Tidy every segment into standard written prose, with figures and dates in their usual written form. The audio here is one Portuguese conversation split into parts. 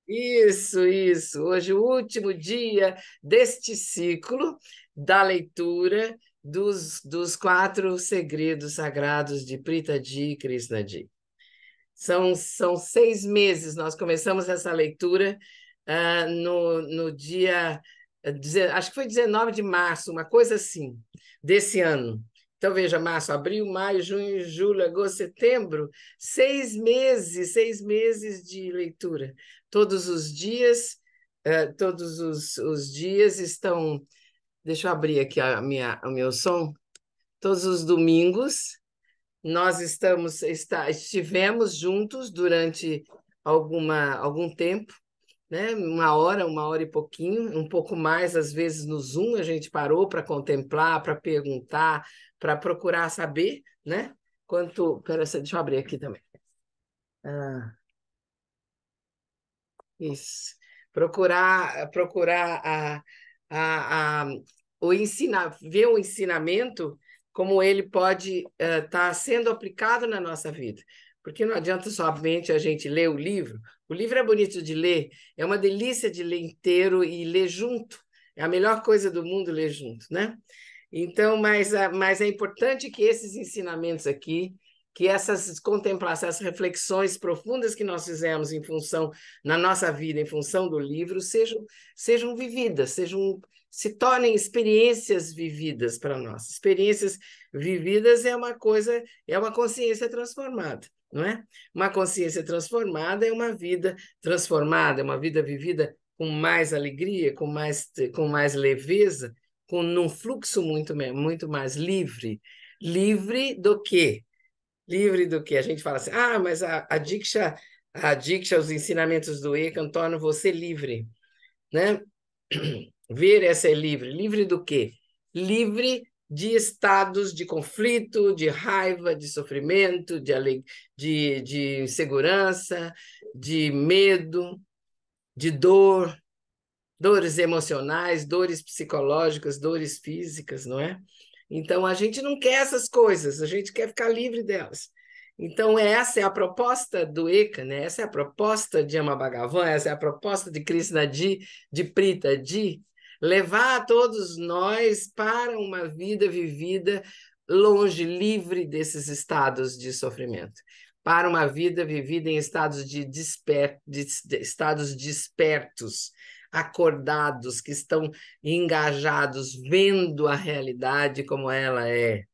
Isso, isso. Hoje, o último dia deste ciclo da leitura dos quatro segredos sagrados de Pritaji e Krishnadi. São 6 meses. Nós começamos essa leitura no dia, acho que foi 19 de março, uma coisa assim, desse ano. Então, veja, março, abril, maio, junho, julho, agosto, setembro, 6 meses de leitura. Todos os dias, todos os dias estão. Deixa eu abrir aqui o meu som. Todos os domingos nós estivemos juntos durante algum tempo, né? Uma hora e pouquinho, um pouco mais, às vezes no Zoom a gente parou para contemplar, para perguntar, para procurar saber, né? Deixa eu abrir aqui também. Ah, isso. Procurar a, ver o ensinamento como ele pode estar sendo aplicado na nossa vida. Porque não adianta somente a gente ler o livro. O livro é bonito de ler, é uma delícia de ler inteiro e ler junto. É a melhor coisa do mundo ler junto, né? Então, mas é importante que esses ensinamentos aqui, que essas contemplações, essas reflexões profundas que nós fizemos em função, na nossa vida, em função do livro, sejam vividas, se tornem experiências vividas para nós. Experiências vividas é uma consciência transformada, não é? Uma consciência transformada é uma vida transformada, é uma vida vivida com mais alegria, com mais leveza, num fluxo muito mais livre. Livre do quê? Livre do quê? A gente fala assim, mas a Diksha, os ensinamentos do Ekam tornam você livre, né? Ver é ser livre. Livre do quê? Livre de estados de conflito, de raiva, de sofrimento, de insegurança, de medo, de dor, dores emocionais, dores psicológicas, dores físicas, não é? Então, a gente não quer essas coisas, a gente quer ficar livre delas. Então, essa é a proposta do Eka, né? Essa é a proposta de Amabhagavan, essa é a proposta de Krishnadi, de Pritaji, levar todos nós para uma vida vivida longe, livre desses estados de sofrimento, para uma vida vivida em estados estados despertos, acordados, que estão engajados, vendo a realidade como ela é,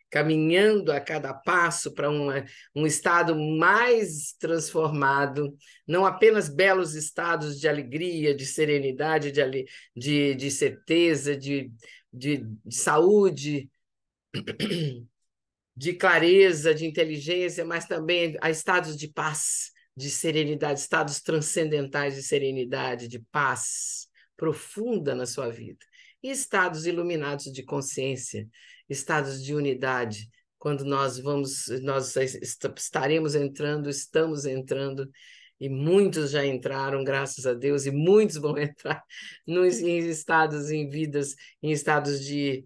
caminhando a cada passo para um estado mais transformado, não apenas belos estados de alegria, de serenidade, de certeza, de saúde, de clareza, de inteligência, mas também a estados de paz, de serenidade, estados transcendentais de serenidade, de paz profunda na sua vida. E estados iluminados de consciência, estados de unidade, quando nós estaremos entrando, estamos entrando, e muitos já entraram, graças a Deus, e muitos vão entrar em estados, em vidas, em estados de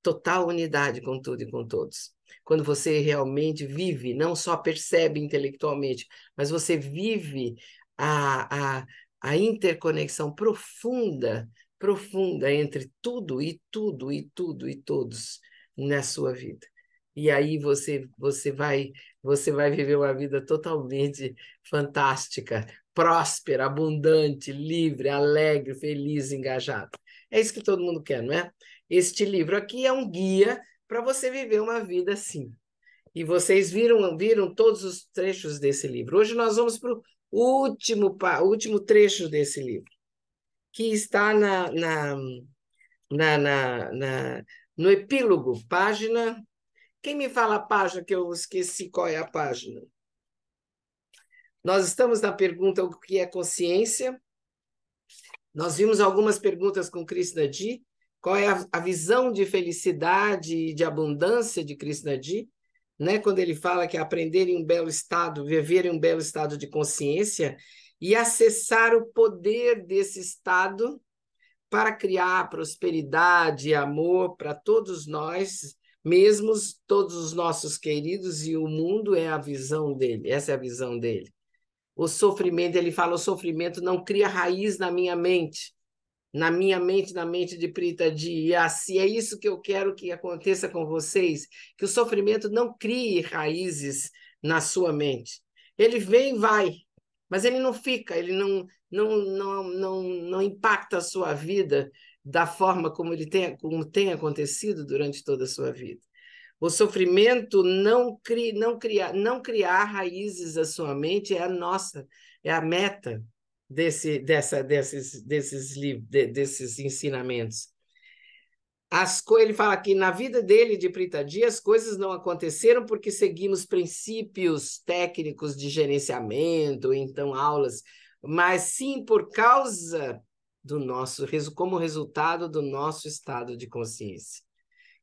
total unidade com tudo e com todos. Quando você realmente vive, não só percebe intelectualmente, mas você vive a interconexão profunda entre tudo e tudo e tudo e todos na sua vida. E aí você vai viver uma vida totalmente fantástica, próspera, abundante, livre, alegre, feliz, engajada. É isso que todo mundo quer, não é? Este livro aqui é um guia para você viver uma vida assim. E vocês viram todos os trechos desse livro. Hoje nós vamos para o último trecho desse livro, que está no epílogo, página. Quem me fala a página, que eu esqueci qual é a página? Nós estamos na pergunta o que é consciência. Nós vimos algumas perguntas com Krishnadi. Qual é a visão de felicidade e de abundância de Krishnadi? Né? Quando ele fala que aprender em um belo estado, viver em um belo estado de consciência e acessar o poder desse estado para criar prosperidade e amor para todos nós, mesmos todos os nossos queridos, e o mundo é a visão dele, essa é a visão dele. O sofrimento, ele fala, o sofrimento não cria raiz na minha mente, na mente de Prita Di. E assim, é isso que eu quero que aconteça com vocês, que o sofrimento não crie raízes na sua mente. Ele vem e vai, mas ele não fica, ele não impacta a sua vida da forma como tem acontecido durante toda a sua vida. O sofrimento não criar raízes à sua mente é a meta desses ensinamentos. Ele fala que na vida dele, de Prita Di, as coisas não aconteceram porque seguimos princípios técnicos de gerenciamento, então aulas, mas sim por causa como resultado do nosso estado de consciência.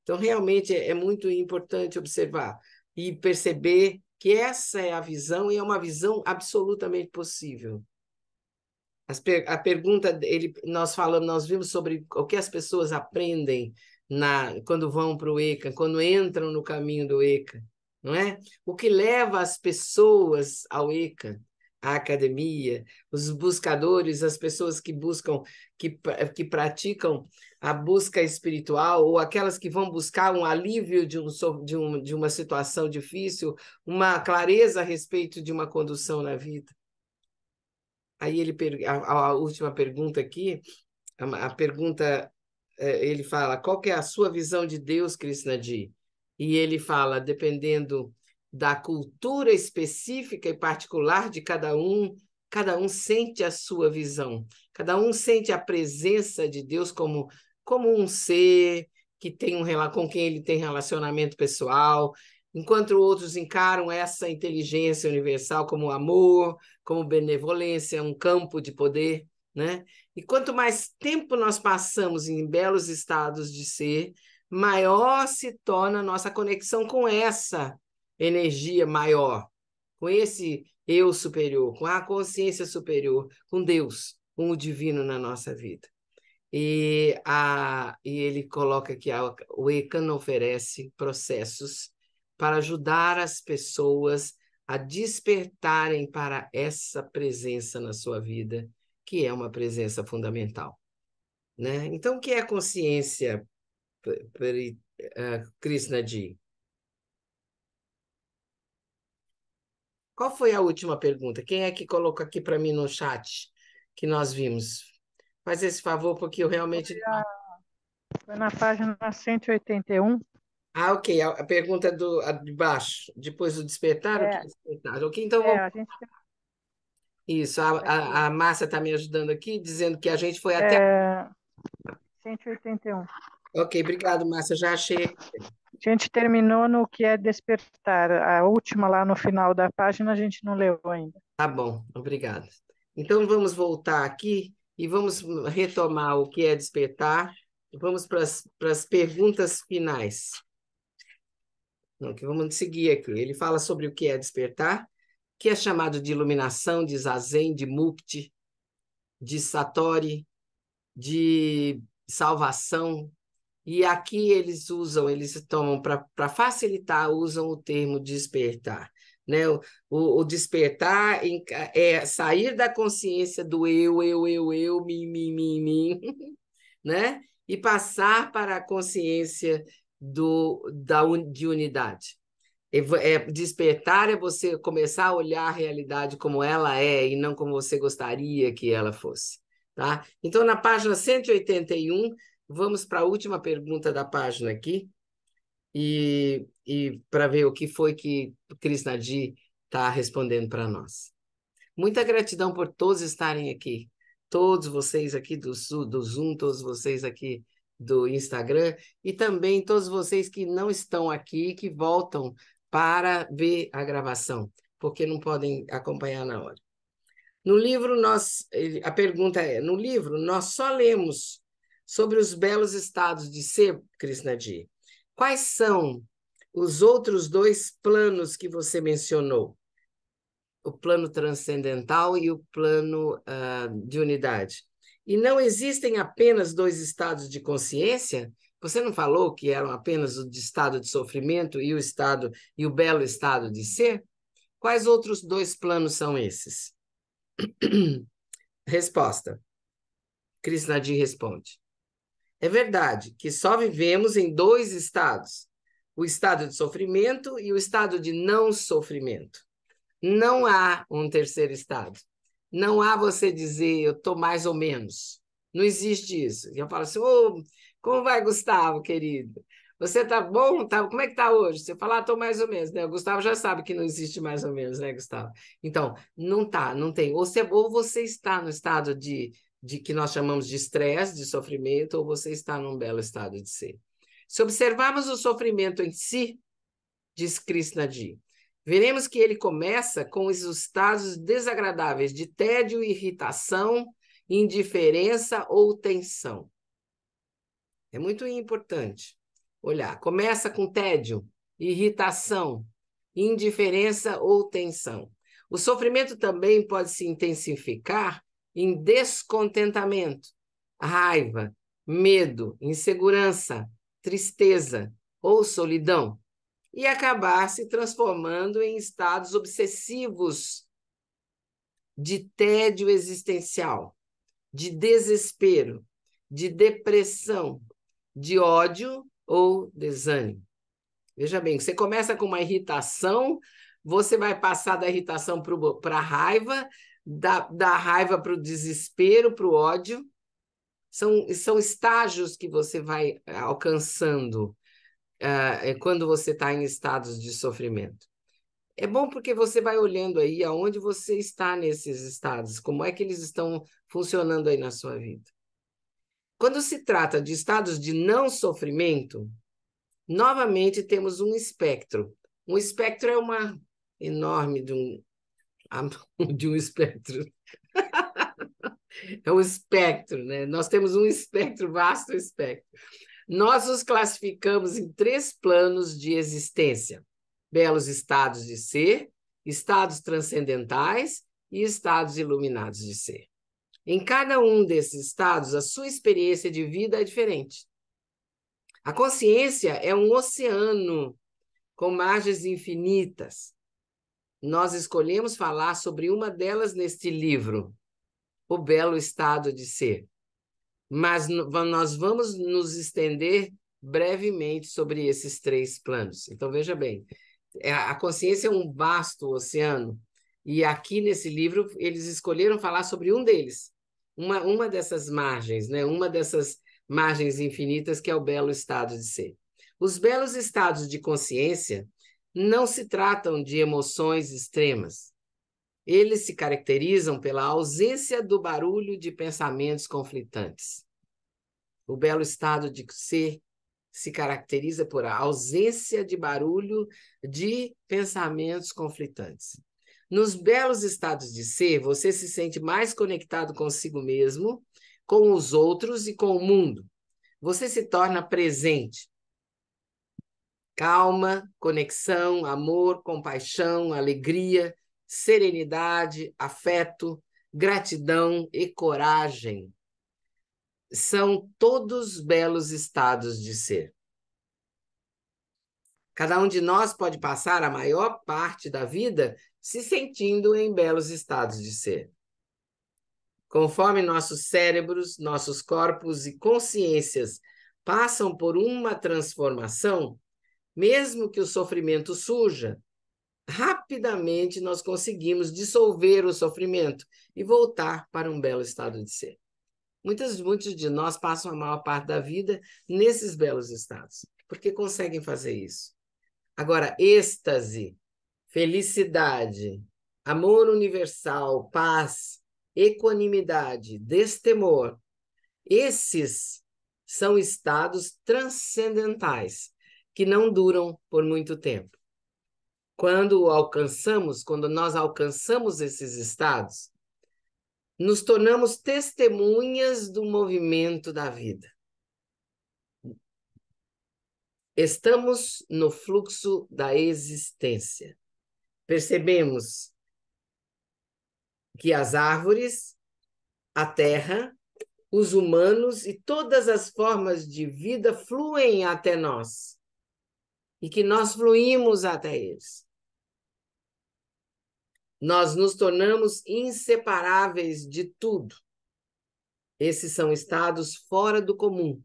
Então, realmente, é muito importante observar e perceber que essa é a visão e é uma visão absolutamente possível. A pergunta, nós vimos sobre o que as pessoas aprendem quando vão para o ECA, quando entram no caminho do ECA, não é? O que leva as pessoas ao ECA, à academia, os buscadores, as pessoas que buscam, que praticam a busca espiritual, ou aquelas que vão buscar um alívio de uma situação difícil, uma clareza a respeito de uma condução na vida. Aí a última pergunta aqui, a pergunta, ele fala, qual que é a sua visão de Deus, Krishnadi? E ele fala, dependendo da cultura específica e particular de cada um sente a sua visão, cada um sente a presença de Deus como um ser que tem com quem ele tem relacionamento pessoal, enquanto outros encaram essa inteligência universal como amor, como benevolência, um campo de poder, né? E quanto mais tempo nós passamos em belos estados de ser, maior se torna a nossa conexão com essa energia maior, com esse eu superior, com a consciência superior, com Deus, com o divino na nossa vida. E ele coloca que o ECAN oferece processos para ajudar as pessoas a despertarem para essa presença na sua vida, que é uma presença fundamental, né? Então, o que é a consciência, Krishnadi? Qual foi a última pergunta? Quem é que colocou aqui para mim no chat que nós vimos? Faz esse favor, porque eu realmente... Foi na página 181. Ok. A pergunta de baixo. Depois do despertar, o que é despertar? Ok, então vamos... A gente... Isso, a Márcia está me ajudando aqui, dizendo que a gente foi até... 181. Ok, obrigado, Márcia, já achei. A gente terminou no que é despertar. A última lá no final da página a gente não leu ainda. Tá bom, obrigado. Então vamos voltar aqui e vamos retomar o que é despertar. Vamos para as perguntas finais. Não, que vamos seguir aqui. Ele fala sobre o que é despertar, que é chamado de iluminação, de zazen, de mukti, de satori, de salvação. E aqui eles tomam para facilitar, usam o termo despertar. Né? O despertar é sair da consciência do eu, mim, né? E passar para a consciência de unidade. Despertar é você começar a olhar a realidade como ela é e não como você gostaria que ela fosse. Tá? Então, na página 181, vamos para a última pergunta da página aqui, e para ver o que foi que Krishnadi está respondendo para nós. Muita gratidão por todos estarem aqui, todos vocês aqui do Zoom, todos vocês aqui do Instagram, e também todos vocês que não estão aqui, que voltam para ver a gravação, porque não podem acompanhar na hora. No livro, a pergunta é, no livro, nós só lemos sobre os belos estados de ser, Krishnadi. Quais são os outros dois planos que você mencionou? O plano transcendental e o plano de unidade. E não existem apenas dois estados de consciência? Você não falou que eram apenas o estado de sofrimento e o belo estado de ser? Quais outros dois planos são esses? Resposta. Krishnadi responde. É verdade que só vivemos em 2 estados, o estado de sofrimento e o estado de não sofrimento. Não há um terceiro estado. Não há você dizer, eu estou mais ou menos. Não existe isso. E eu falo assim, ô, como vai, Gustavo, querido? Você está bom? Tá, como é que está hoje? Você fala, estou mais ou menos, né? O Gustavo já sabe que não existe mais ou menos, né, Gustavo? Então, não tá, não tem. Ou você está no estado de que nós chamamos de estresse, de sofrimento, ou você está num belo estado de ser. Se observarmos o sofrimento em si, diz Krishnadi, veremos que ele começa com os estados desagradáveis de tédio, irritação, indiferença ou tensão. É muito importante olhar. Começa com tédio, irritação, indiferença ou tensão. O sofrimento também pode se intensificar em descontentamento, raiva, medo, insegurança, tristeza ou solidão, e acabar se transformando em estados obsessivos de tédio existencial, de desespero, de depressão, de ódio ou desânimo. Veja bem, você começa com uma irritação, você vai passar da irritação para a raiva, da raiva para o desespero, para o ódio. São estágios que você vai alcançando quando você está em estados de sofrimento. É bom porque você vai olhando aí aonde você está nesses estados, como é que eles estão funcionando aí na sua vida. Quando se trata de estados de não sofrimento, novamente temos um espectro. Um espectro é uma enorme de um espectro. É um espectro, né? Nós temos um espectro, vasto espectro. Nós os classificamos em 3 planos de existência: belos estados de ser, estados transcendentais e estados iluminados de ser. Em cada um desses estados, a sua experiência de vida é diferente. A consciência é um oceano com margens infinitas. Nós escolhemos falar sobre uma delas neste livro, O Belo Estado de Ser. Mas nós vamos nos estender brevemente sobre esses 3 planos. Então, veja bem, a consciência é um vasto oceano, e aqui nesse livro eles escolheram falar sobre um deles, uma dessas margens, né? Uma dessas margens infinitas que é o belo estado de ser. Os belos estados de consciência não se tratam de emoções extremas. Eles se caracterizam pela ausência do barulho de pensamentos conflitantes. O belo estado de ser se caracteriza por a ausência de barulho de pensamentos conflitantes. Nos belos estados de ser, você se sente mais conectado consigo mesmo, com os outros e com o mundo. Você se torna presente. Calma, conexão, amor, compaixão, alegria, serenidade, afeto, gratidão e coragem. São todos belos estados de ser. Cada um de nós pode passar a maior parte da vida se sentindo em belos estados de ser. Conforme nossos cérebros, nossos corpos e consciências passam por uma transformação, mesmo que o sofrimento surja, rapidamente nós conseguimos dissolver o sofrimento e voltar para um belo estado de ser. Muitos de nós passam a maior parte da vida nesses belos estados, porque conseguem fazer isso. Agora, êxtase, felicidade, amor universal, paz, equanimidade, destemor, esses são estados transcendentais que não duram por muito tempo. Quando nós alcançamos esses estados, nos tornamos testemunhas do movimento da vida. Estamos no fluxo da existência. Percebemos que as árvores, a terra, os humanos e todas as formas de vida fluem até nós e que nós fluímos até eles. Nós nos tornamos inseparáveis de tudo. Esses são estados fora do comum,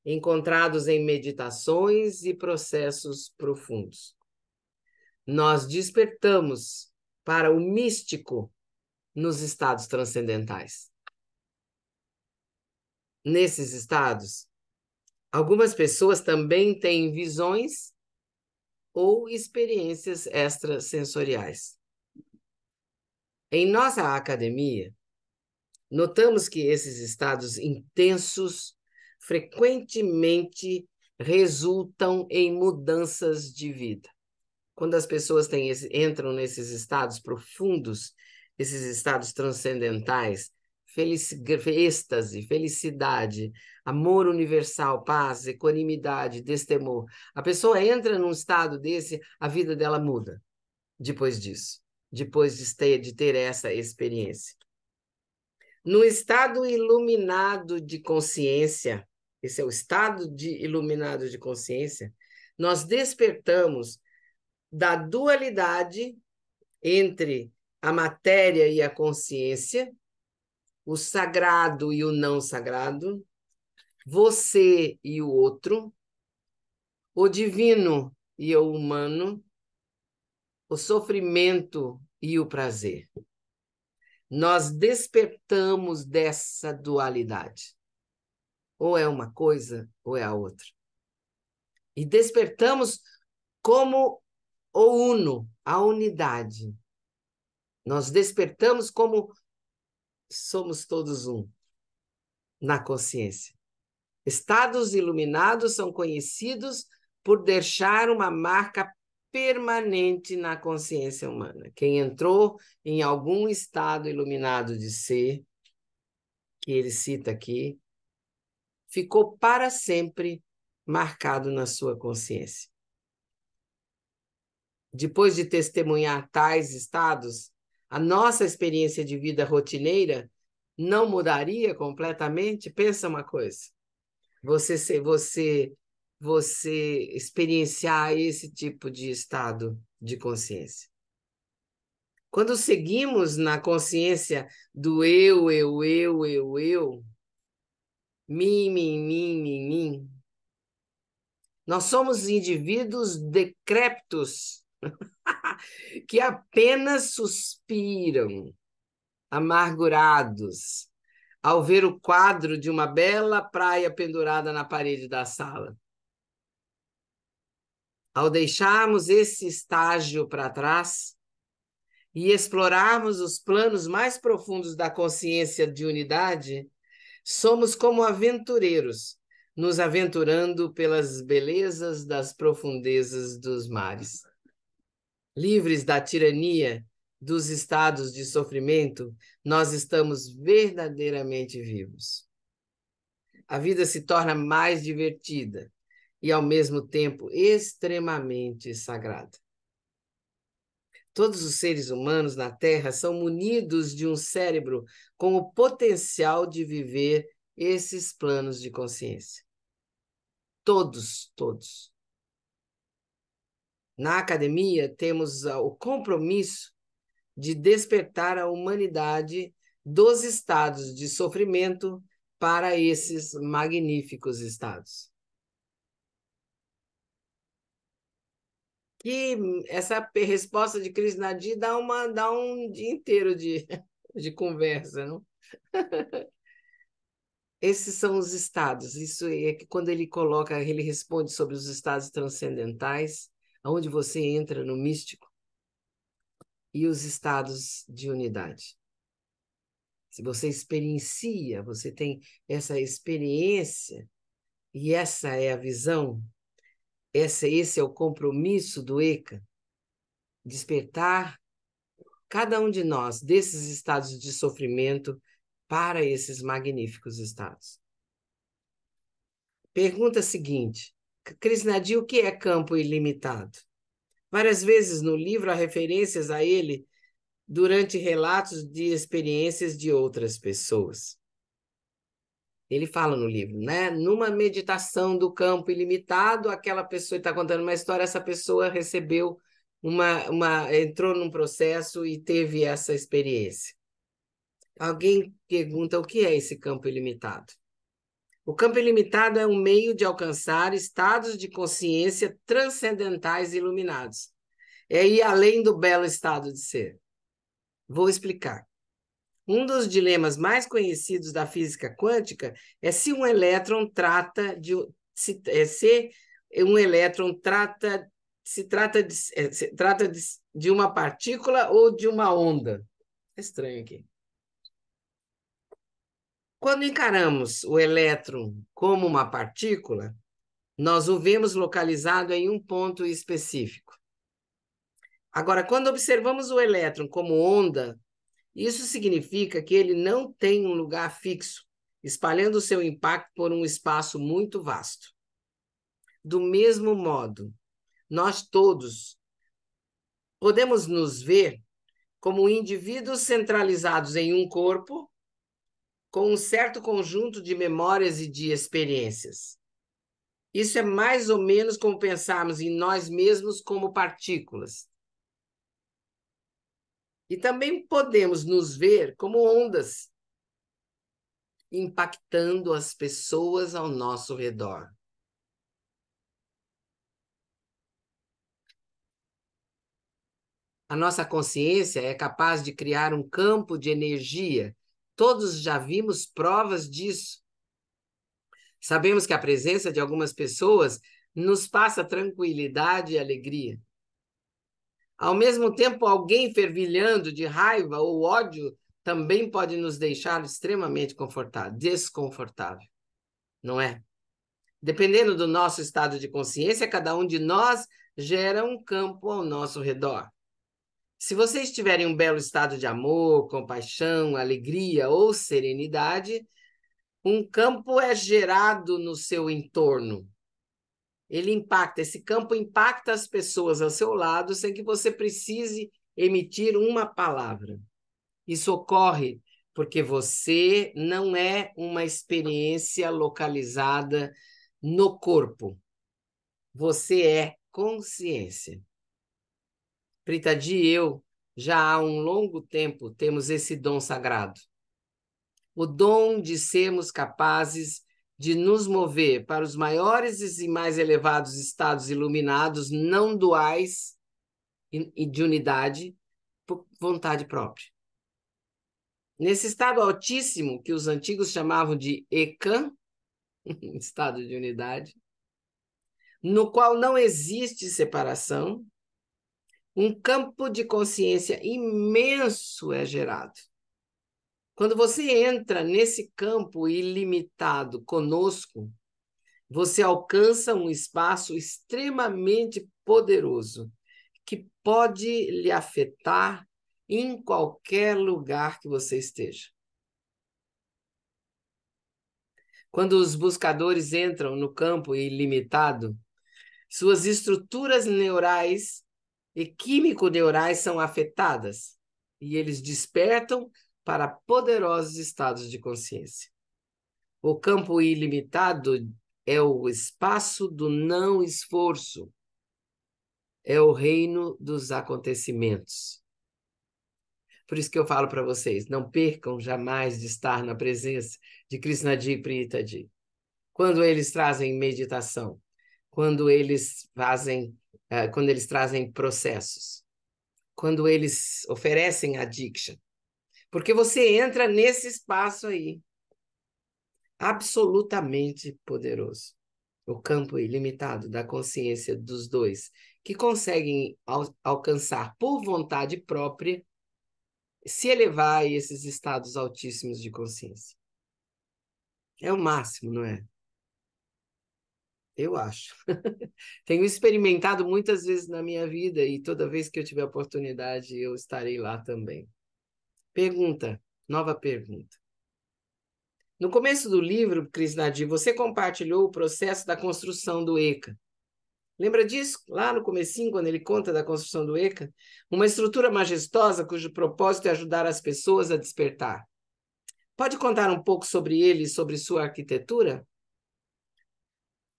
encontrados em meditações e processos profundos. Nós despertamos para o místico nos estados transcendentais. Nesses estados, algumas pessoas também têm visões ou experiências extrasensoriais. Em nossa academia, notamos que esses estados intensos frequentemente resultam em mudanças de vida. Quando as pessoas entram nesses estados profundos, esses estados transcendentais, êxtase, felicidade, amor universal, paz, equanimidade, destemor. A pessoa entra num estado desse, a vida dela muda depois disso, depois de ter essa experiência. No estado iluminado de consciência, esse é o estado iluminado de consciência, nós despertamos da dualidade entre a matéria e a consciência, o sagrado e o não sagrado, você e o outro, o divino e o humano, o sofrimento e o prazer. Nós despertamos dessa dualidade. Ou é uma coisa, ou é a outra. E despertamos como o uno, a unidade. Nós despertamos como somos todos um, na consciência. Estados iluminados são conhecidos por deixar uma marca permanente na consciência humana. Quem entrou em algum estado iluminado de ser, que ele cita aqui, ficou para sempre marcado na sua consciência. Depois de testemunhar tais estados, a nossa experiência de vida rotineira não mudaria completamente? Pensa uma coisa. Você experienciar esse tipo de estado de consciência. Quando seguimos na consciência do eu, mim, nós somos indivíduos decrépitos que apenas suspiram, amargurados, ao ver o quadro de uma bela praia pendurada na parede da sala. Ao deixarmos esse estágio para trás e explorarmos os planos mais profundos da consciência de unidade, somos como aventureiros, nos aventurando pelas belezas das profundezas dos mares. Livres da tirania dos estados de sofrimento, nós estamos verdadeiramente vivos. A vida se torna mais divertida e, ao mesmo tempo, extremamente sagrada. Todos os seres humanos na Terra são munidos de um cérebro com o potencial de viver esses planos de consciência. Todos. Na academia, temos o compromisso de despertar a humanidade dos estados de sofrimento para esses magníficos estados. E essa resposta de Krishnadi dá um dia inteiro de conversa, não? Esses são os estados. Isso é que quando ele responde sobre os estados transcendentais, onde você entra no místico, e os estados de unidade. Se você experiencia, você tem essa experiência, e essa é a visão, esse é o compromisso do ECA, despertar cada um de nós desses estados de sofrimento para esses magníficos estados. Pergunta seguinte: Krishnadi, o que é campo ilimitado? Várias vezes no livro há referências a ele durante relatos de experiências de outras pessoas. Ele fala no livro, né? Numa meditação do campo ilimitado, aquela pessoa está contando uma história, essa pessoa recebeu entrou num processo e teve essa experiência. Alguém pergunta o que é esse campo ilimitado? O campo ilimitado é um meio de alcançar estados de consciência transcendentais e iluminados. É ir além do belo estado de ser. Vou explicar. Um dos dilemas mais conhecidos da física quântica é se um elétron trata de de uma partícula ou de uma onda. É estranho aqui. Quando encaramos o elétron como uma partícula, nós o vemos localizado em um ponto específico. Agora, quando observamos o elétron como onda, isso significa que ele não tem um lugar fixo, espalhando o seu impacto por um espaço muito vasto. Do mesmo modo, nós todos podemos nos ver como indivíduos centralizados em um corpo, com um certo conjunto de memórias e de experiências. Isso é mais ou menos como pensarmos em nós mesmos como partículas. E também podemos nos ver como ondas, impactando as pessoas ao nosso redor. A nossa consciência é capaz de criar um campo de energia. Todos já vimos provas disso. Sabemos que a presença de algumas pessoas nos passa tranquilidade e alegria. Ao mesmo tempo, alguém fervilhando de raiva ou ódio também pode nos deixar extremamente desconfortável, não é? Dependendo do nosso estado de consciência, cada um de nós gera um campo ao nosso redor. Se você estiver em um belo estado de amor, compaixão, alegria ou serenidade, um campo é gerado no seu entorno. Esse campo impacta as pessoas ao seu lado sem que você precise emitir uma palavra. Isso ocorre porque você não é uma experiência localizada no corpo. Você é consciência. Pritadi e eu, já há um longo tempo, temos esse dom sagrado. O dom de sermos capazes de nos mover para os maiores e mais elevados estados iluminados, não duais e de unidade, por vontade própria. Nesse estado altíssimo, que os antigos chamavam de Ekan, estado de unidade, no qual não existe separação, um campo de consciência imenso é gerado. Quando você entra nesse campo ilimitado conosco, você alcança um espaço extremamente poderoso que pode lhe afetar em qualquer lugar que você esteja. Quando os buscadores entram no campo ilimitado, suas estruturas neurais e químico-neurais são afetadas e eles despertam para poderosos estados de consciência. O campo ilimitado é o espaço do não esforço, é o reino dos acontecimentos. Por isso que eu falo para vocês, não percam jamais de estar na presença de Krishnadi e Pritadi. Quando eles trazem meditação, quando eles trazem processos, quando eles oferecem a Diksha. Porque você entra nesse espaço aí, absolutamente poderoso. O campo ilimitado da consciência dos dois, que conseguem alcançar por vontade própria, se elevar a esses estados altíssimos de consciência. É o máximo, não é? Eu acho. Tenho experimentado muitas vezes na minha vida e toda vez que eu tiver oportunidade, eu estarei lá também. Pergunta, nova pergunta. No começo do livro, Krishnadi, você compartilhou o processo da construção do Eka. Lembra disso? Lá no comecinho, quando ele conta da construção do Eka? Uma estrutura majestosa cujo propósito é ajudar as pessoas a despertar. Pode contar um pouco sobre ele e sobre sua arquitetura?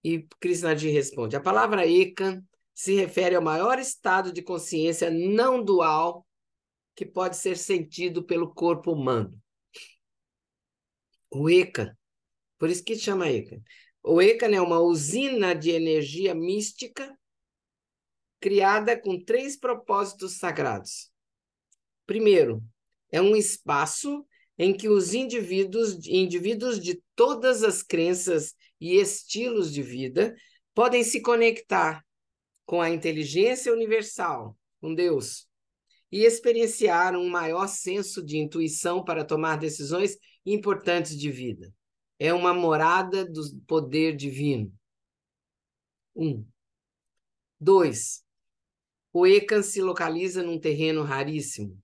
E Krishnadi responde, a palavra Eka se refere ao maior estado de consciência não dual que pode ser sentido pelo corpo humano. O Eka, por isso que chama Eka. O Eka é uma usina de energia mística criada com 3 propósitos sagrados. Primeiro, é um espaço em que os indivíduos de todas as crenças e estilos de vida podem se conectar com a inteligência universal, com Deus, e experienciar um maior senso de intuição para tomar decisões importantes de vida. É uma morada do poder divino. 1. 2. O Ekan se localiza num terreno raríssimo.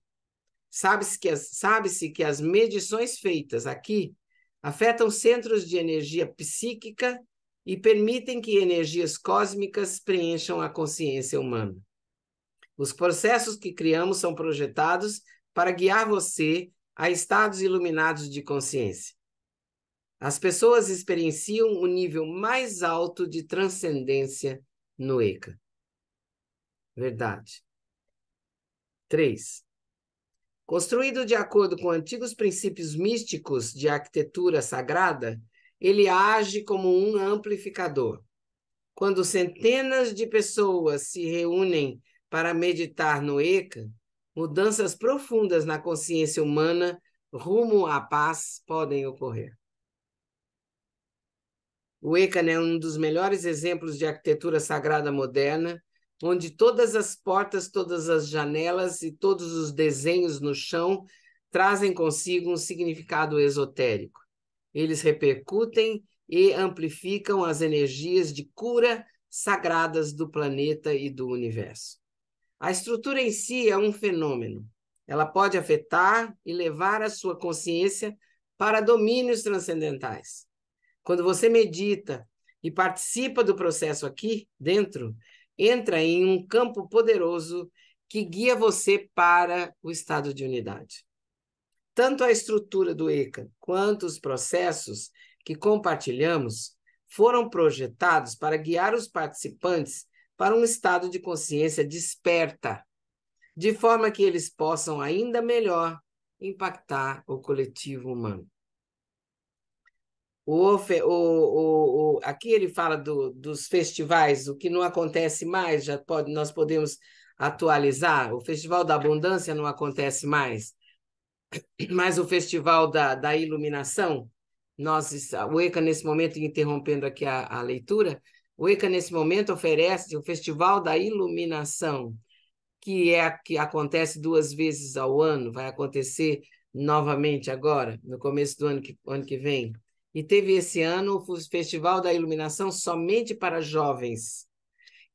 Sabe-se que as medições feitas aqui afetam centros de energia psíquica e permitem que energias cósmicas preencham a consciência humana. Os processos que criamos são projetados para guiar você a estados iluminados de consciência. As pessoas experienciam o nível mais alto de transcendência no Eka. Verdade. 3. Construído de acordo com antigos princípios místicos de arquitetura sagrada, ele age como um amplificador. Quando centenas de pessoas se reúnem para meditar no Eka, mudanças profundas na consciência humana rumo à paz podem ocorrer. O Eka é um dos melhores exemplos de arquitetura sagrada moderna, onde todas as portas, todas as janelas e todos os desenhos no chão trazem consigo um significado esotérico. Eles repercutem e amplificam as energias de cura sagradas do planeta e do universo. A estrutura em si é um fenômeno. Ela pode afetar e levar a sua consciência para domínios transcendentais. Quando você medita e participa do processo aqui dentro, entra em um campo poderoso que guia você para o estado de unidade. Tanto a estrutura do Eka quanto os processos que compartilhamos foram projetados para guiar os participantes para um estado de consciência desperta, de forma que eles possam ainda melhor impactar o coletivo humano. Aqui ele fala dos festivais, o que não acontece mais, nós podemos atualizar. O Festival da Abundância não acontece mais, mas o Festival da Iluminação, o Eka, nesse momento, interrompendo aqui a leitura, o Eka, nesse momento, oferece o Festival da Iluminação, que acontece 2 vezes ao ano, vai acontecer novamente agora, no começo do ano que vem. E teve esse ano o Festival da Iluminação somente para jovens,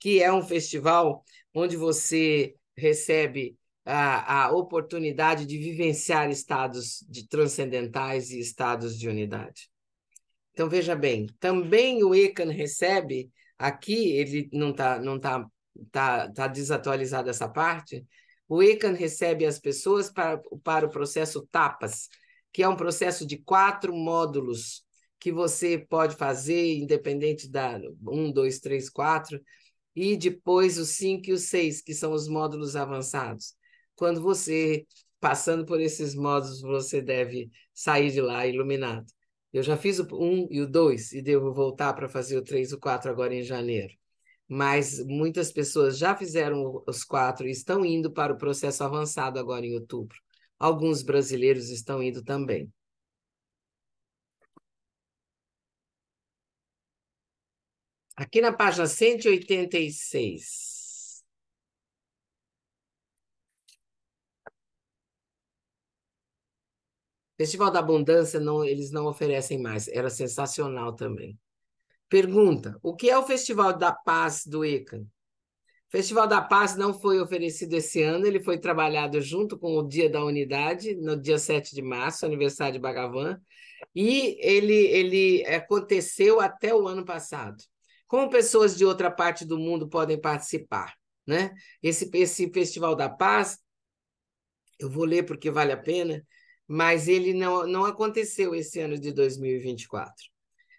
que é um festival onde você recebe a oportunidade de vivenciar estados transcendentais e estados de unidade. Então, veja bem, também o Ekan recebe, aqui ele não tá desatualizada essa parte, o Ekan recebe as pessoas para o processo TAPAS, que é um processo de 4 módulos que você pode fazer, independente da 1, 2, 3, 4, e depois os 5 e os 6, que são os módulos avançados. Quando você, passando por esses módulos, você deve sair de lá iluminado. Eu já fiz o 1 e o 2, e devo voltar para fazer o 3 e o 4 agora em janeiro. Mas muitas pessoas já fizeram os 4 e estão indo para o processo avançado agora em outubro. Alguns brasileiros estão indo também. Aqui na página 186. Festival da Abundância, eles não oferecem mais. Era sensacional também. Pergunta: o que é o Festival da Paz do Eka? O Festival da Paz não foi oferecido esse ano, ele foi trabalhado junto com o Dia da Unidade, no dia 7 de março, aniversário de Bhagavan, e ele aconteceu até o ano passado. Como pessoas de outra parte do mundo podem participar, né? Esse Festival da Paz, eu vou ler porque vale a pena, mas ele não aconteceu esse ano de 2024.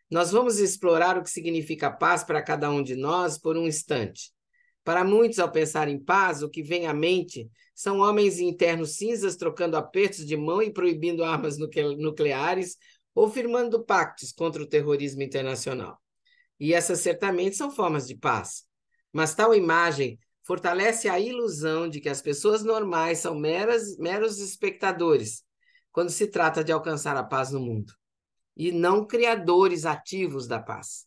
Nós vamos explorar o que significa paz para cada um de nós por um instante. Para muitos, ao pensar em paz, o que vem à mente são homens em ternos cinzas trocando apertos de mão e proibindo armas nucleares ou firmando pactos contra o terrorismo internacional. E essas certamente são formas de paz. Mas tal imagem fortalece a ilusão de que as pessoas normais são meros espectadores quando se trata de alcançar a paz no mundo, e não criadores ativos da paz.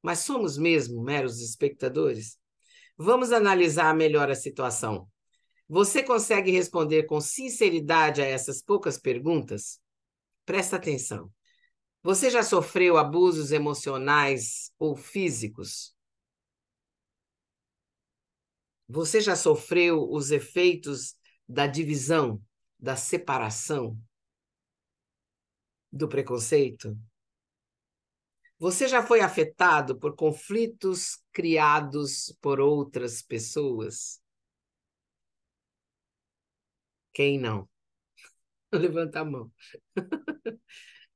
Mas somos mesmo meros espectadores? Vamos analisar melhor a situação. Você consegue responder com sinceridade a essas poucas perguntas? Presta atenção. Você já sofreu abusos emocionais ou físicos? Você já sofreu os efeitos da divisão, da separação, do preconceito? Você já foi afetado por conflitos criados por outras pessoas? Quem não? Levanta a mão.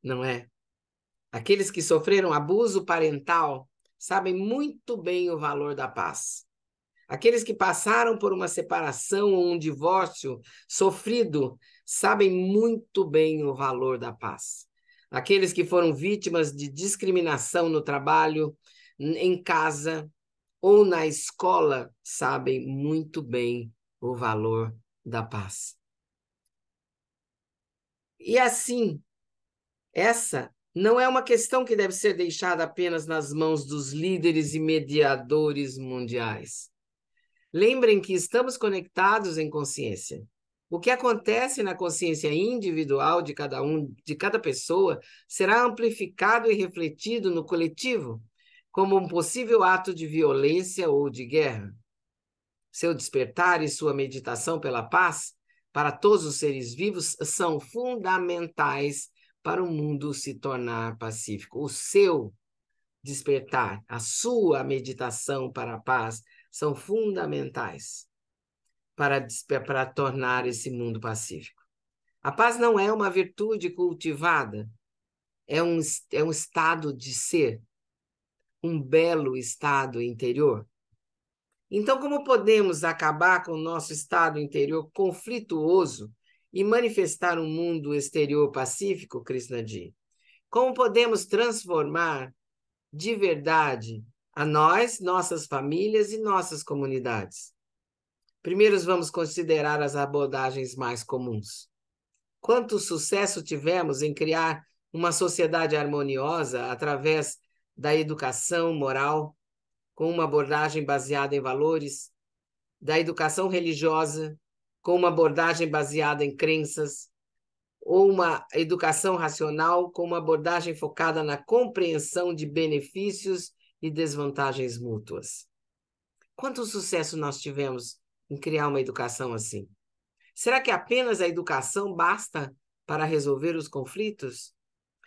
Não é? Aqueles que sofreram abuso parental sabem muito bem o valor da paz. Aqueles que passaram por uma separação ou um divórcio sofrido sabem muito bem o valor da paz. Aqueles que foram vítimas de discriminação no trabalho, em casa ou na escola sabem muito bem o valor da paz. E assim, essa não é uma questão que deve ser deixada apenas nas mãos dos líderes e mediadores mundiais. Lembrem que estamos conectados em consciência. O que acontece na consciência individual de cada pessoa, será amplificado e refletido no coletivo, como um possível ato de violência ou de guerra. Seu despertar e sua meditação pela paz, para todos os seres vivos, são fundamentais para o mundo se tornar pacífico. O seu despertar, a sua meditação para a paz, são fundamentais para tornar esse mundo pacífico. A paz não é uma virtude cultivada, é um estado de ser, um belo estado interior. Então, como podemos acabar com o nosso estado interior conflituoso e manifestar um mundo exterior pacífico, Krishnadi? Como podemos transformar de verdade a nós, nossas famílias e nossas comunidades? Primeiro, vamos considerar as abordagens mais comuns. Quanto sucesso tivemos em criar uma sociedade harmoniosa através da educação moral, com uma abordagem baseada em valores, da educação religiosa, com uma abordagem baseada em crenças, ou uma educação racional com uma abordagem focada na compreensão de benefícios e desvantagens mútuas. Quanto sucesso nós tivemos em criar uma educação assim? Será que apenas a educação basta para resolver os conflitos?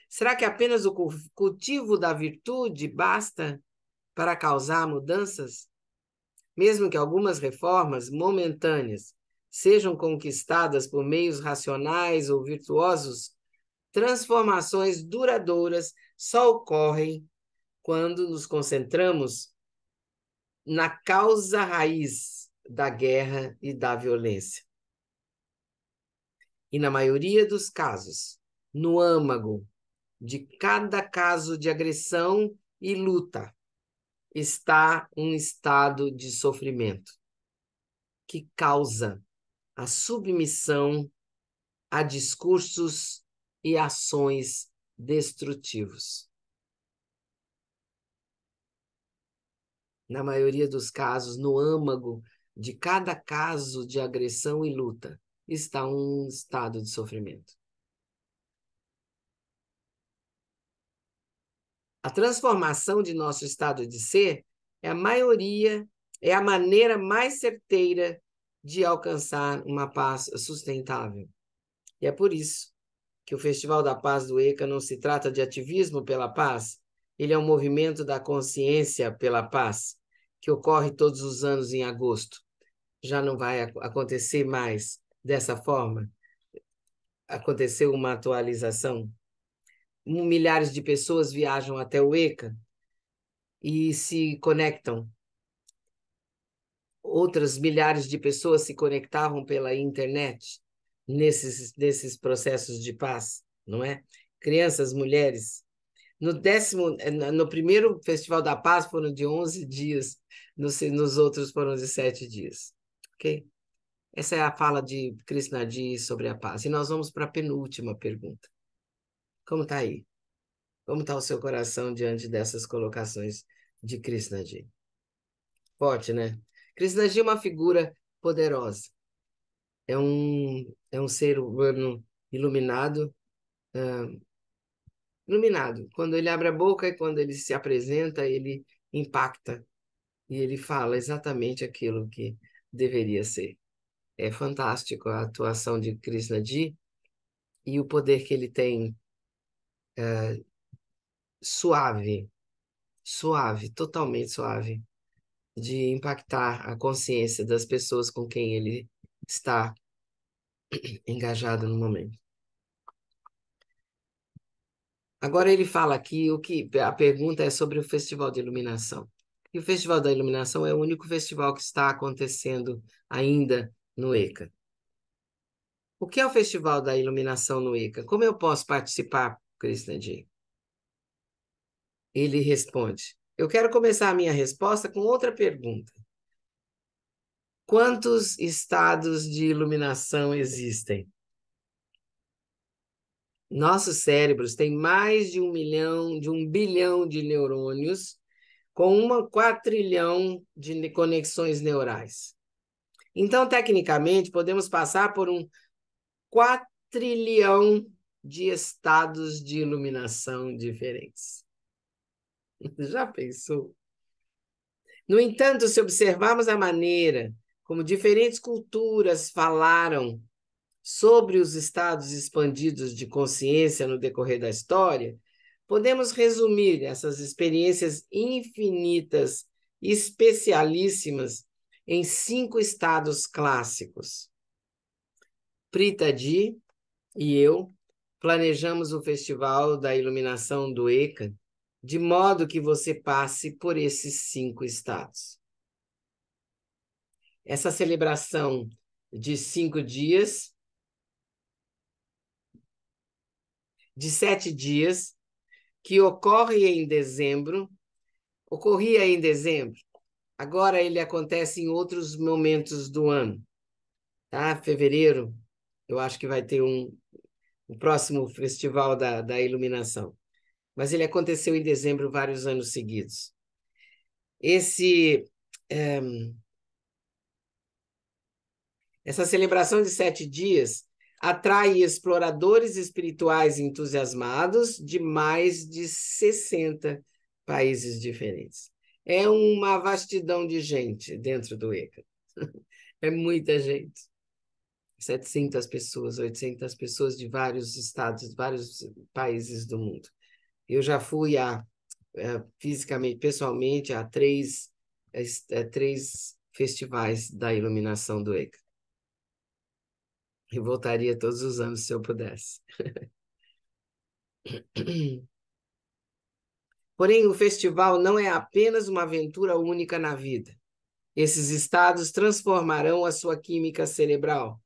Será que apenas o cultivo da virtude basta para causar mudanças? Mesmo que algumas reformas momentâneas sejam conquistadas por meios racionais ou virtuosos, transformações duradouras só ocorrem quando nos concentramos na causa raiz da guerra e da violência. E na maioria dos casos, no âmago de cada caso de agressão e luta, está um estado de sofrimento que causa a submissão a discursos e ações destrutivos. Na maioria dos casos, no âmago de cada caso de agressão e luta, está um estado de sofrimento. A transformação de nosso estado de ser é a maneira mais certeira de alcançar uma paz sustentável. E é por isso que o Festival da Paz do ECA não se trata de ativismo pela paz, ele é um movimento da consciência pela paz, que ocorre todos os anos em agosto. Já não vai acontecer mais dessa forma. Aconteceu uma atualização. Milhares de pessoas viajam até o ECA e se conectam outras milhares de pessoas se conectavam pela internet nesses processos de paz, não é? Crianças, mulheres. No primeiro Festival da Paz foram de 11 dias, nos outros foram de 7 dias. Ok? Essa é a fala de Krishnadi sobre a paz. E nós vamos para a penúltima pergunta. Como está aí? Como está o seu coração diante dessas colocações de Krishnadi? Forte, né? Krishnadi é uma figura poderosa. É um ser humano iluminado, iluminado. Quando ele abre a boca e quando ele se apresenta, ele impacta e ele fala exatamente aquilo que deveria ser. É fantástico a atuação de Krishnadi e o poder que ele tem suave, suave, totalmente suave, de impactar a consciência das pessoas com quem ele está engajado no momento. Agora ele fala aqui a pergunta é sobre o Festival de Iluminação. E o Festival da Iluminação é o único festival que está acontecendo ainda no ECA. O que é o Festival da Iluminação no ECA? Como eu posso participar, Krishnadi? Ele responde. Eu quero começar a minha resposta com outra pergunta. Quantos estados de iluminação existem? Nossos cérebros têm mais de 1 bilhão de neurônios com 1 quatrilhão de conexões neurais. Então, tecnicamente, podemos passar por 1 quatrilhão de estados de iluminação diferentes. Já pensou? No entanto, se observarmos a maneira como diferentes culturas falaram sobre os estados expandidos de consciência no decorrer da história, podemos resumir essas experiências infinitas e especialíssimas em 5 estados clássicos. Prita-di e eu planejamos o Festival da Iluminação do ECA de modo que você passe por esses 5 estados. Essa celebração de 5 dias, de 7 dias, que ocorria em dezembro, agora ele acontece em outros momentos do ano. Tá? Fevereiro, eu acho que vai ter o próximo Festival da Iluminação. Mas ele aconteceu em dezembro vários anos seguidos. Essa celebração de 7 dias atrai exploradores espirituais entusiasmados de mais de 60 países diferentes. É uma vastidão de gente dentro do ECA. É muita gente. 700 pessoas, 800 pessoas de vários estados, vários países do mundo. Eu já fui fisicamente, pessoalmente, a três festivais da iluminação do ECA. E voltaria todos os anos se eu pudesse. Porém, o festival não é apenas uma aventura única na vida. Esses estados transformarão a sua química cerebral,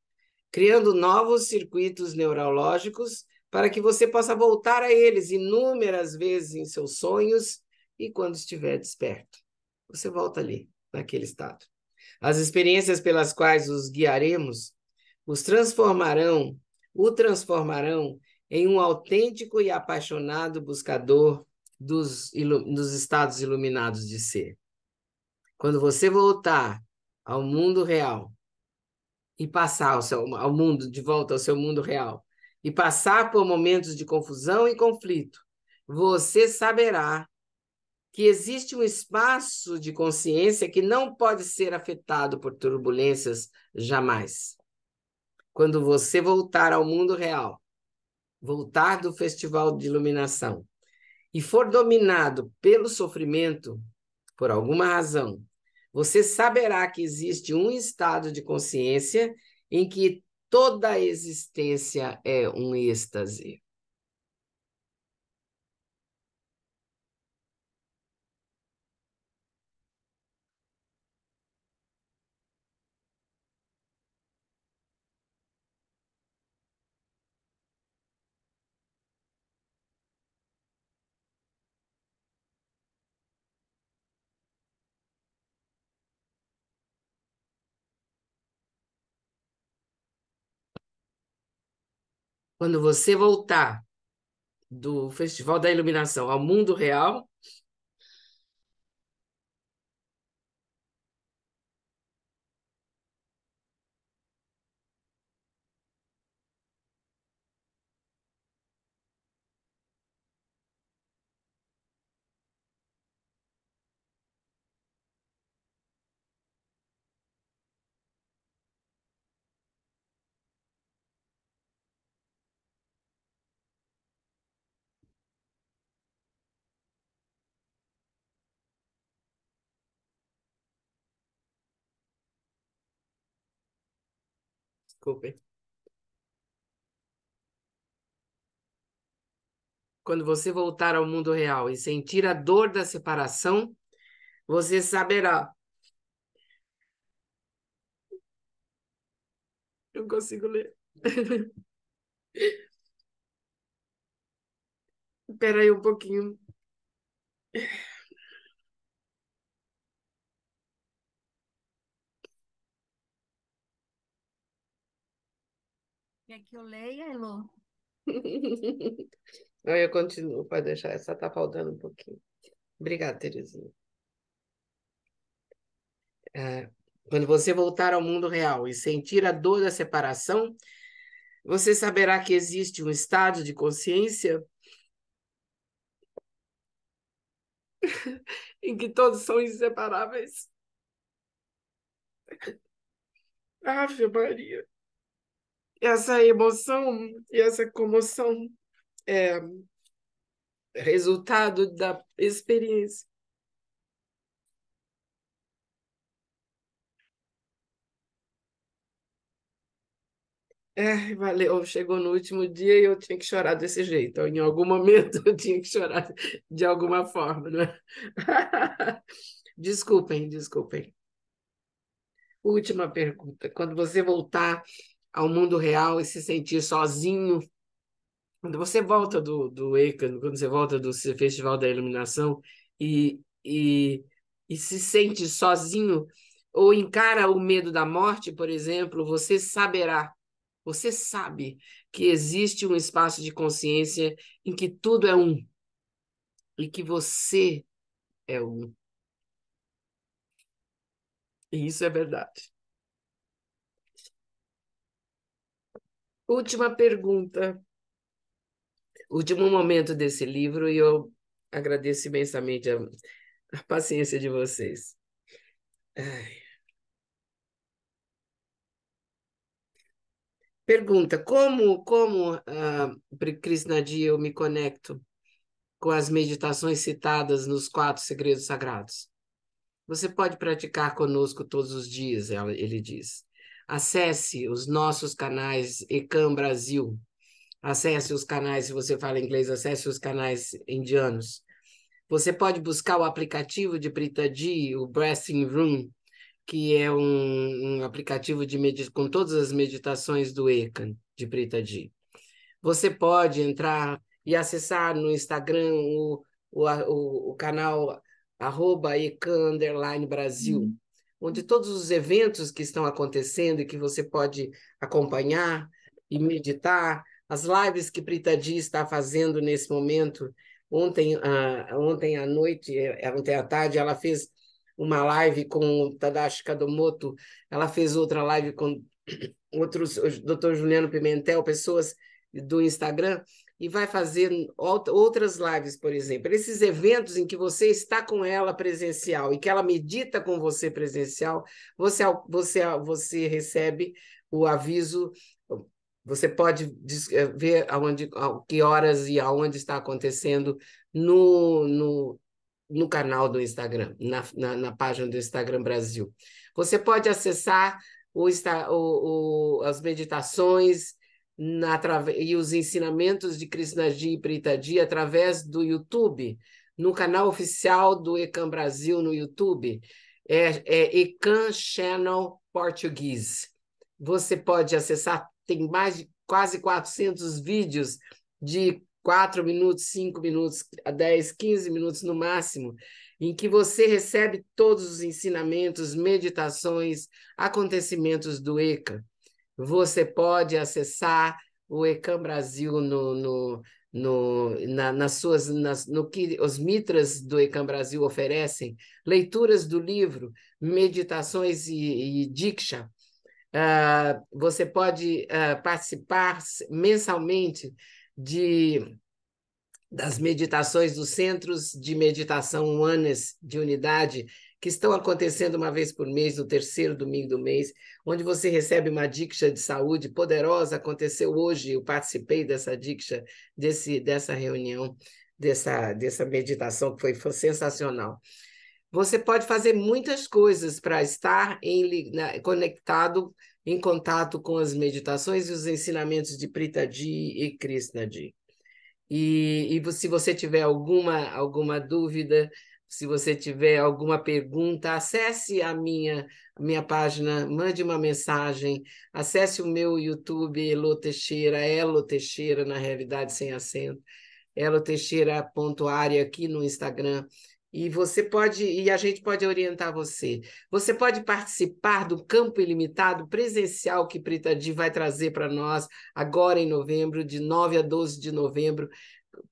criando novos circuitos neurológicos para que você possa voltar a eles inúmeras vezes em seus sonhos e quando estiver desperto. Você volta ali, naquele estado. As experiências pelas quais os guiaremos o transformarão em um autêntico e apaixonado buscador dos estados iluminados de ser. Quando você voltar ao mundo real e passar ao mundo, de volta ao seu mundo real, e passar por momentos de confusão e conflito, você saberá que existe um espaço de consciência que não pode ser afetado por turbulências jamais. Quando você voltar ao mundo real, voltar do festival de iluminação, e for dominado pelo sofrimento, por alguma razão, você saberá que existe um estado de consciência em que toda a existência é um êxtase. Quando você voltar do Festival da Iluminação ao mundo real, desculpem. Quando você voltar ao mundo real e sentir a dor da separação, você saberá. Não consigo ler. Espera aí um pouquinho. Quer que eu leia, Elô? Não, eu continuo, pode deixar, só está faltando um pouquinho. Obrigada, Terezinha. Quando você voltar ao mundo real e sentir a dor da separação, você saberá que existe um estado de consciência em que todos são inseparáveis. Ave Maria. Essa emoção e essa comoção é resultado da experiência. Valeu, chegou no último dia e eu tinha que chorar desse jeito. Em algum momento eu tinha que chorar de alguma forma, não é? Desculpem, desculpem. Última pergunta. Quando você voltar ao mundo real e se sentir sozinho, quando você volta do ECA, quando você volta do Festival da Iluminação e se sente sozinho, ou encara o medo da morte, por exemplo, você sabe que existe um espaço de consciência em que tudo é um e que você é um. E isso é verdade. Última pergunta. Último momento desse livro e eu agradeço imensamente a paciência de vocês. Ai. Pergunta, como Krishnadi, eu me conecto com as meditações citadas nos 4 segredos sagrados? Você pode praticar conosco todos os dias, ele diz. Acesse os nossos canais Ekam Brasil. Acesse os canais, se você fala inglês, acesse os canais indianos. Você pode buscar o aplicativo de Pritadi, o Breathing Room, que é um aplicativo com todas as meditações do Ekan, de Pritadi. Você pode entrar e acessar no Instagram o canal @ekan_Brasil, onde todos os eventos que estão acontecendo e que você pode acompanhar e meditar, as lives que Pritadi está fazendo nesse momento. Ontem à noite, ontem à tarde, ela fez uma live com o Tadashi Kadomoto, ela fez outra live com outros, o Dr. Juliano Pimentel, pessoas do Instagram, e vai fazer outras lives, por exemplo. Esses eventos em que você está com ela presencial e que ela medita com você presencial, você recebe o aviso, você pode ver que horas e aonde está acontecendo no canal do Instagram, na página do Instagram Brasil. Você pode acessar as meditações e os ensinamentos de Krishnadi e Pritadi através do YouTube, no canal oficial do Ekam Brasil no YouTube, é Ekam Channel Português. Você pode acessar, tem mais de quase 400 vídeos de 4 minutos, 5 minutos, 10, 15 minutos no máximo, em que você recebe todos os ensinamentos, meditações, acontecimentos do ECA. Você pode acessar o ECAM Brasil no que os mitras do ECAM Brasil oferecem, leituras do livro, meditações e Diksha. Você pode participar mensalmente das meditações dos centros de meditação Oneness de unidade, que estão acontecendo uma vez por mês, no terceiro domingo do mês, onde você recebe uma Diksha de saúde poderosa. Aconteceu hoje, eu participei dessa Diksha, dessa reunião, dessa meditação, que foi sensacional. Você pode fazer muitas coisas para estar conectado, em contato com as meditações e os ensinamentos de Pritaji e Krishnaji. E se você tiver alguma dúvida, se você tiver alguma pergunta, acesse a minha página, mande uma mensagem, acesse o meu YouTube, Elo Teixeira, na realidade sem acento, eloteixeira.aria aqui no Instagram. E a gente pode orientar você. Você pode participar do campo ilimitado presencial que Pritaji vai trazer para nós agora em novembro, de 9 a 12 de novembro,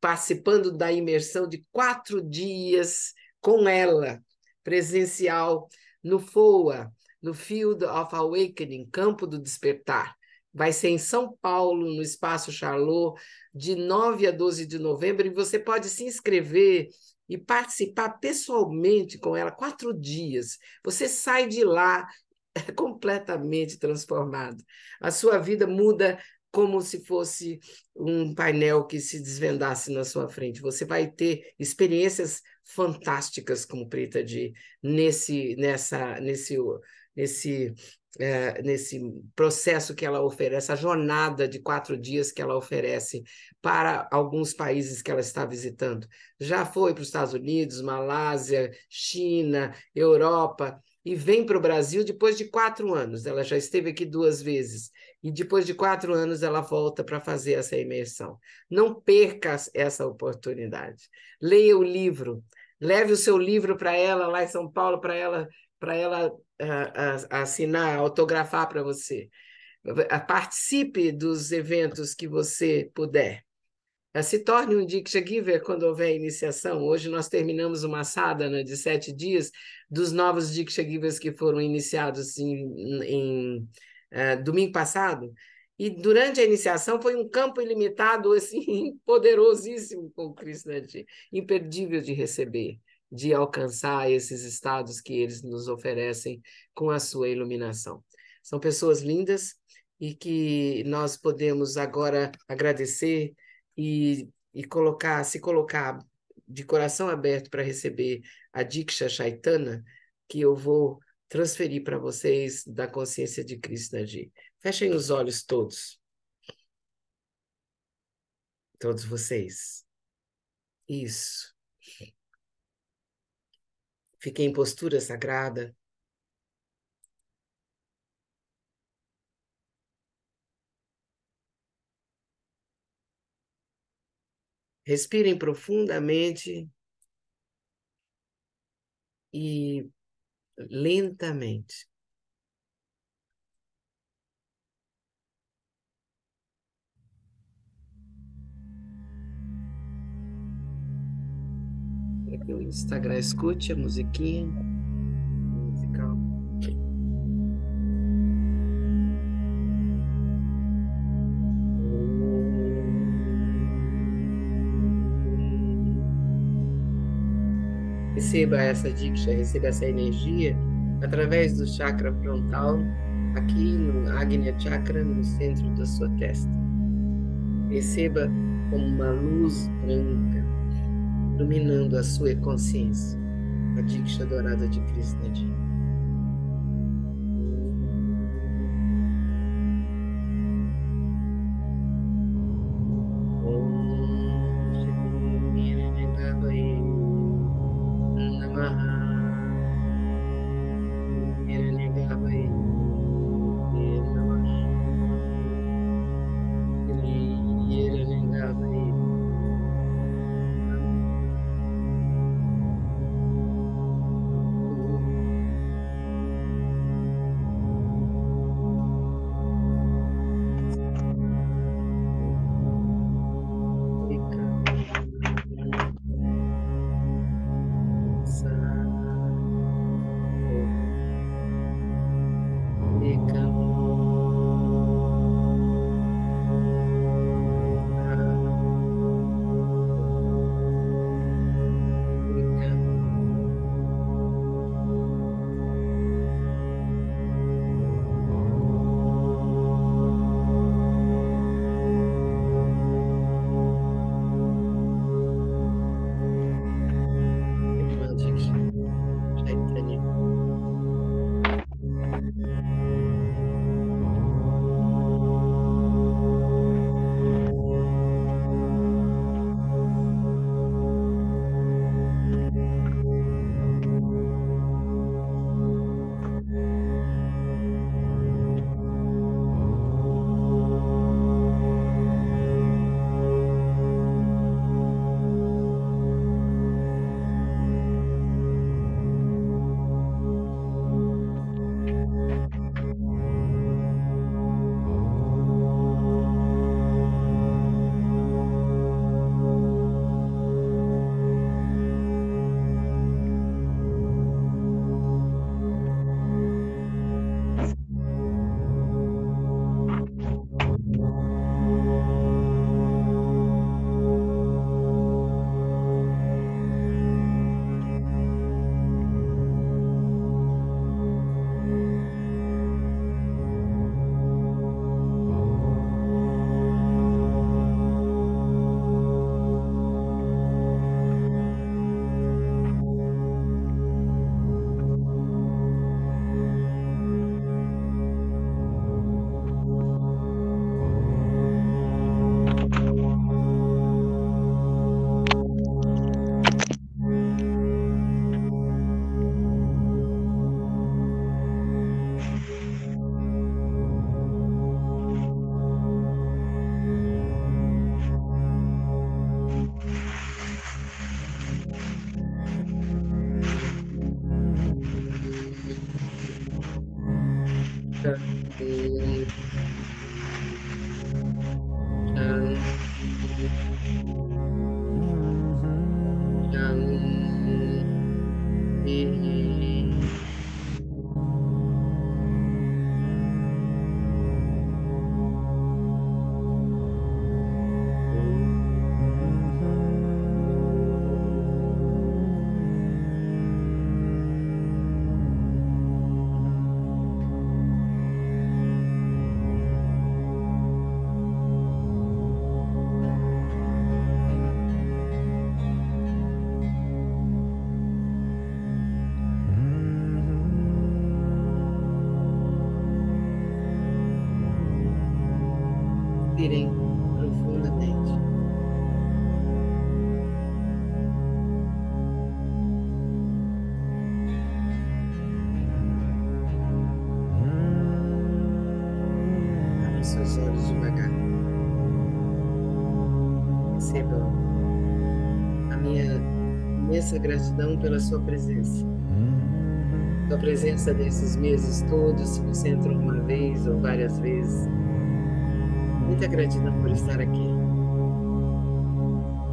participando da imersão de 4 dias com ela, presencial, no FOA, no Field of Awakening, Campo do Despertar. Vai ser em São Paulo, no Espaço Charlot, de 9 a 12 de novembro, e você pode se inscrever e participar pessoalmente com ela 4 dias. Você sai de lá completamente transformado. A sua vida muda como se fosse um painel que se desvendasse na sua frente. Você vai ter experiências fantásticas com Pritaji nesse processo que ela oferece, a jornada de 4 dias que ela oferece para alguns países que ela está visitando. Já foi para os Estados Unidos, Malásia, China, Europa, e vem para o Brasil depois de 4 anos. Ela já esteve aqui 2 vezes, e depois de 4 anos ela volta para fazer essa imersão. Não perca essa oportunidade. Leia o livro, leve o seu livro para ela lá em São Paulo, para ela assinar, autografar para você. Participe dos eventos que você puder. Se torne um Diksha Giver quando houver iniciação. Hoje nós terminamos uma sadhana de 7 dias dos novos Diksha Givers que foram iniciados domingo passado. E durante a iniciação foi um campo ilimitado, assim, poderosíssimo com o Krishnaji, imperdível de receber, de alcançar esses estados que eles nos oferecem com a sua iluminação. São pessoas lindas e que nós podemos agora agradecer e se colocar de coração aberto para receber a Diksha Chaitanya, que eu vou transferir para vocês da consciência de Krishnaji. Fechem os olhos todos vocês. Isso. Fiquem em postura sagrada. Respirem profundamente e lentamente. Para que o Instagram escute a musiquinha musical. Receba essa Diksha, receba essa energia através do chakra frontal, aqui no Agnya Chakra, no centro da sua testa. Receba como uma luz branca, iluminando a sua consciência, a Diksha dourada de Krishnaji. Respirem profundamente. Abra seus olhos devagar. Recebam a minha imensa gratidão pela sua presença. Sua presença nesses meses todos, se você entrou uma vez ou várias vezes. Muita gratidão por estar aqui.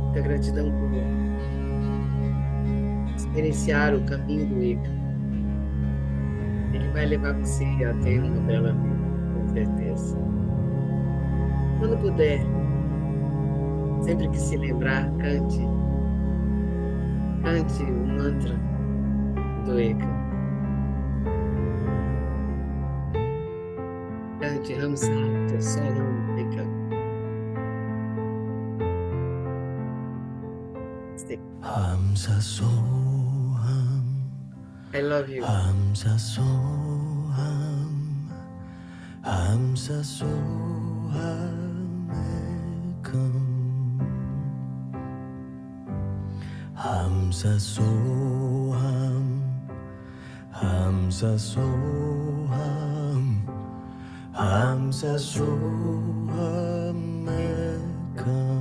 Muita gratidão por experienciar o caminho do Ego. Ele vai levar você a ter uma bela vida, com certeza. Quando puder, sempre que se lembrar, cante o mantra do Ego. Cante Ramsata Solam Eka. Hamsa Soham. I love you. Hamsa Soham. Hamsa Soham Ekam. Hamsa Soham. Hamsa Soham. Hamsa Soham Ekam.